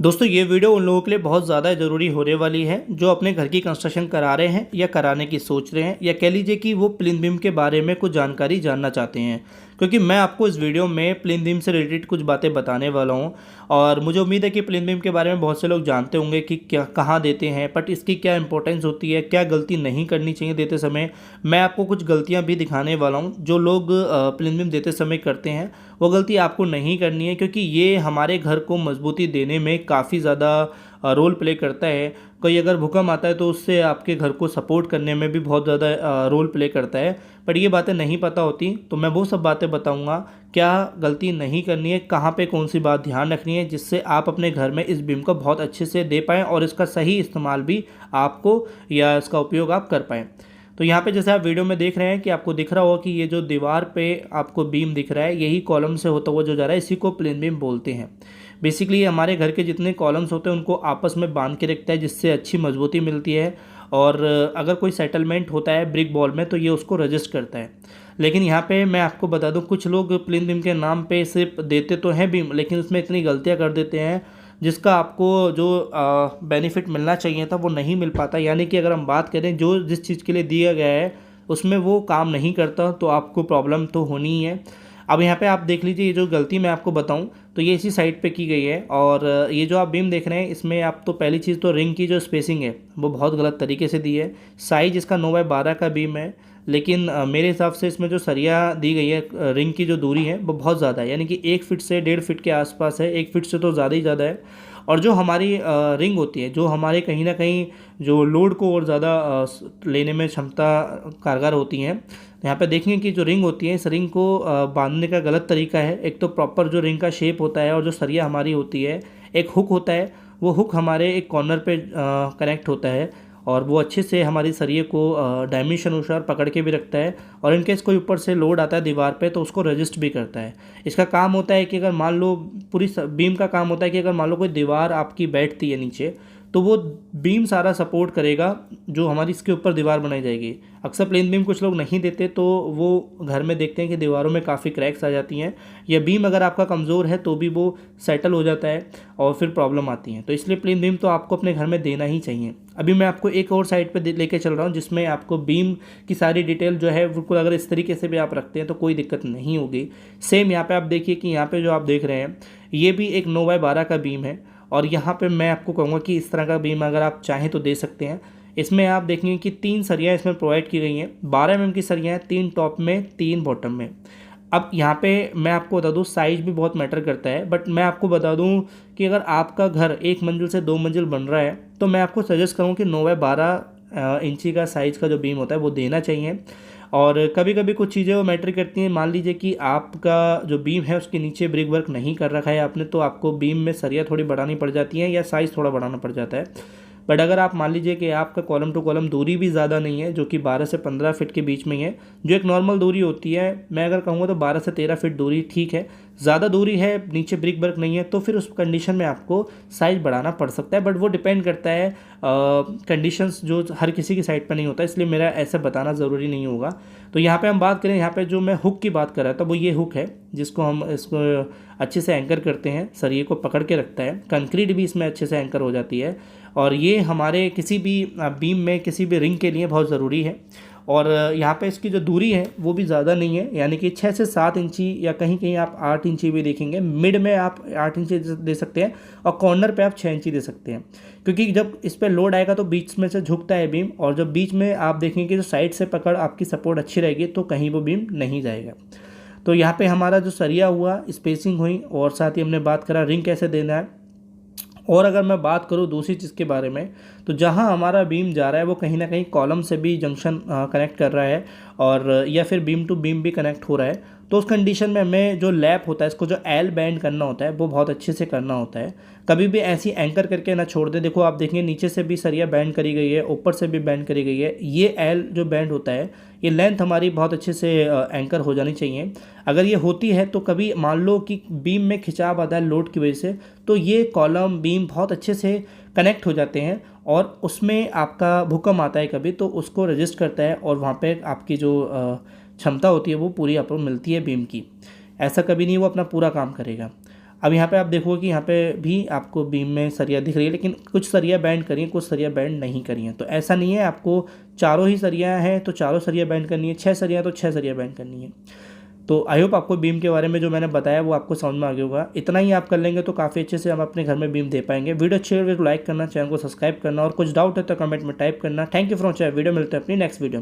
दोस्तों ये वीडियो उन लोगों के लिए बहुत ज़्यादा ज़रूरी होने वाली है जो अपने घर की कंस्ट्रक्शन करा रहे हैं या कराने की सोच रहे हैं या कह लीजिए कि वो प्लिंथ बीम के बारे में कुछ जानकारी जानना चाहते हैं। क्योंकि मैं आपको इस वीडियो में प्लिंथ बीम से रिलेटेड कुछ बातें बताने वाला हूं और मुझे उम्मीद है कि प्लिंथ बीम के बारे में बहुत से लोग जानते होंगे कि क्या कहाँ देते हैं, बट इसकी क्या इंपॉर्टेंस होती है, क्या गलती नहीं करनी चाहिए देते समय। मैं आपको कुछ गलतियाँ भी दिखाने वाला हूँ जो लोग प्लिंथ बीम देते समय करते हैं। वो गलती आपको नहीं करनी है क्योंकि ये हमारे घर को मजबूती देने में काफ़ी ज़्यादा रोल प्ले करता है। कोई अगर भूकंप आता है तो उससे आपके घर को सपोर्ट करने में भी बहुत ज़्यादा रोल प्ले करता है। पर ये बातें नहीं पता होती तो मैं वो सब बातें बताऊंगा, क्या गलती नहीं करनी है, कहाँ पे कौन सी बात ध्यान रखनी है, जिससे आप अपने घर में इस बीम को बहुत अच्छे से दे पाएँ और इसका सही इस्तेमाल भी आपको या इसका उपयोग आप कर पाएँ। तो यहाँ पे जैसे आप वीडियो में देख रहे हैं कि आपको दिख रहा होगा कि ये जो दीवार पे आपको बीम दिख रहा है यही कॉलम से होता हुआ जो जा रहा है इसी को प्लेन बीम बोलते हैं। बेसिकली हमारे घर के जितने कॉलम्स होते हैं उनको आपस में बांध के रखता है जिससे अच्छी मजबूती मिलती है। और अगर कोई सेटलमेंट होता है ब्रिक वॉल में तो ये उसको रजिस्ट करता है। लेकिन यहाँ पे मैं आपको बता दूँ, कुछ लोग प्लेन बीम के नाम पे सिर्फ देते तो हैं बीम, लेकिन उसमें इतनी गलतियाँ कर देते हैं जिसका आपको जो बेनिफिट मिलना चाहिए था वो नहीं मिल पाता। यानी कि अगर हम बात करें जो जिस चीज़ के लिए दिया गया है उसमें वो काम नहीं करता तो आपको प्रॉब्लम तो होनी ही है। अब यहाँ पे आप देख लीजिए, ये जो गलती मैं आपको बताऊं तो ये इसी साइड पे की गई है। और ये जो आप बीम देख रहे हैं इसमें आप तो पहली चीज़ तो रिंग की जो स्पेसिंग है वो बहुत गलत तरीके से दी है। साइज इसका 9x12 का बीम है, लेकिन मेरे हिसाब से इसमें जो सरिया दी गई है रिंग की जो दूरी है वो बहुत ज़्यादा है, यानी कि 1 फीट से 1.5 फीट के आसपास है। 1 फीट से तो ज़्यादा ही ज़्यादा है। और जो हमारी रिंग होती है जो हमारे कहीं ना कहीं जो लोड को और ज़्यादा लेने में क्षमता कारगर होती हैं, यहाँ पे देखेंगे कि जो रिंग होती है इस रिंग को बांधने का गलत तरीका है। एक तो प्रॉपर जो रिंग का शेप होता है और जो सरिया हमारी होती है, एक हुक होता है, वो हुक हमारे एक कॉर्नर पे कनेक्ट होता है और वो अच्छे से हमारी सरिये को डायमेंशन अनुसार पकड़ के भी रखता है। और इनकेस कोई ऊपर से लोड आता है दीवार पे तो उसको रजिस्ट भी करता है। इसका काम होता है कि अगर मान लो पूरी बीम का काम होता है कि अगर मान लो कोई दीवार आपकी बैठती है नीचे तो वो बीम सारा सपोर्ट करेगा जो हमारी इसके ऊपर दीवार बनाई जाएगी। अक्सर प्लेन बीम कुछ लोग नहीं देते तो वो घर में देखते हैं कि दीवारों में काफ़ी क्रैक्स आ जाती हैं, या बीम अगर आपका कमज़ोर है तो भी वो सेटल हो जाता है और फिर प्रॉब्लम आती है। तो इसलिए प्लेन बीम तो आपको अपने घर में देना ही चाहिए। अभी मैं आपको एक और साइड पे लेके चल रहा हूँ जिसमें आपको बीम की सारी डिटेल जो है बिल्कुल अगर इस तरीके से भी आप रखते हैं तो कोई दिक्कत नहीं होगी। सेम यहाँ पे आप देखिए कि यहाँ पे जो आप देख रहे हैं ये भी एक 9x12 का बीम है। और यहाँ पे मैं आपको कहूँगा कि इस तरह का बीम अगर आप चाहें तो दे सकते हैं। इसमें आप देखेंगे कि 3 सरियाँ इसमें प्रोवाइड की गई हैं। 12 mm की सरियाँ हैं, 3 टॉप में 3 बॉटम में। अब यहाँ पे मैं आपको बता दूँ साइज़ भी बहुत मैटर करता है, बट मैं आपको बता दूँ कि अगर आपका घर 1 मंजिल से 2 मंजिल बन रहा है तो मैं आपको सजेस्ट करूँ कि 9x12 इंची का साइज़ का जो बीम होता है वो देना चाहिए। और कभी कभी कुछ चीज़ें वो मैटर करती हैं। मान लीजिए कि आपका जो बीम है उसके नीचे ब्रिक वर्क नहीं कर रखा है आपने, तो आपको बीम में सरिया थोड़ी बढ़ानी पड़ जाती है या साइज़ थोड़ा बढ़ाना पड़ जाता है। बट अगर आप मान लीजिए कि आपका कॉलम टू कॉलम दूरी भी ज़्यादा नहीं है जो कि 12 से 15 फीट के बीच में ही है, जो एक नॉर्मल दूरी होती है, मैं अगर कहूँगा तो 12 से 13 फीट दूरी ठीक है। ज़्यादा दूरी है, नीचे ब्रिक वर्क नहीं है, तो फिर उस कंडीशन में आपको साइज़ बढ़ाना पड़ सकता है। बट वो डिपेंड करता है कंडीशंस जो हर किसी की साइड पर नहीं होता, इसलिए मेरा ऐसा बताना ज़रूरी नहीं होगा। तो यहाँ पे हम बात करें, यहाँ पे जो मैं हुक की बात कर रहा था वो ये हुक है जिसको हम इसको अच्छे से एंकर करते हैं, सरिये को पकड़ के रखता है। कंक्रीट भी इसमें अच्छे से एंकर हो जाती है और ये हमारे किसी भी बीम में किसी भी रिंग के लिए बहुत ज़रूरी है। और यहाँ पे इसकी जो दूरी है वो भी ज़्यादा नहीं है, यानी कि 6 से 7 इंची या कहीं कहीं आप 8 इंची भी देखेंगे। मिड में आप 8 इंची दे सकते हैं और कॉर्नर पे आप 6 इंची दे सकते हैं, क्योंकि जब इस पर लोड आएगा तो बीच में से झुकता है बीम, और जब बीच में आप देखेंगे कि जो साइड से पकड़ आपकी सपोर्ट अच्छी रहेगी तो कहीं वो बीम नहीं जाएगा। तो यहाँ पे हमारा जो सरिया हुआ, स्पेसिंग हुई, और साथ ही हमने बात करा रिंग कैसे देना है। और अगर मैं बात करूँ दूसरी चीज़ के बारे में, तो जहाँ हमारा बीम जा रहा है वो कहीं ना कहीं कॉलम से भी जंक्शन कनेक्ट कर रहा है और या फिर बीम टू बीम भी कनेक्ट हो रहा है, तो उस कंडीशन में हमें जो लैप होता है, इसको जो एल बैंड करना होता है वो बहुत अच्छे से करना होता है। कभी भी ऐसी एंकर करके ना छोड़ दे। देखो आप देखेंगे नीचे से भी सरिया बैंड करी गई है, ऊपर से भी बैंड करी गई है। ये एल जो बैंड होता है, ये लेंथ हमारी बहुत अच्छे से एंकर हो जानी चाहिए। अगर ये होती है तो कभी मान लो कि बीम में खिंचाव आता है लोड की वजह से, तो ये कॉलम बीम बहुत अच्छे से कनेक्ट हो जाते हैं और उसमें आपका भूकंप आता है कभी तो उसको रजिस्ट करता है और वहाँ पे आपकी जो क्षमता होती है वो पूरी आपको मिलती है बीम की। ऐसा कभी नहीं वो अपना पूरा काम करेगा। अब यहाँ पे आप देखोगे कि यहाँ पे भी आपको बीम में सरिया दिख रही है, लेकिन कुछ सरिया बैंड करी है, कुछ सरिया बैंड नहीं करी है। तो ऐसा नहीं है आपको चारों ही सरिया हैं तो चारों सरिया बैंड करनी है, 6 सरिया तो 6 सरिया बैंड करनी है। तो आई होप आपको बीम के बारे में जो मैंने बताया वो आपको समझ में आ गया होगा। इतना ही आप कर लेंगे तो काफ़ी अच्छे से हम अपने घर में बीम दे पाएंगे। वीडियो अच्छी लगे तो लाइक करना, चैनल को सब्सक्राइब करना, और कुछ डाउट है तो कमेंट में टाइप करना। Thank you for watching video. मिलते हैं अपनी नेक्स्ट वीडियो में।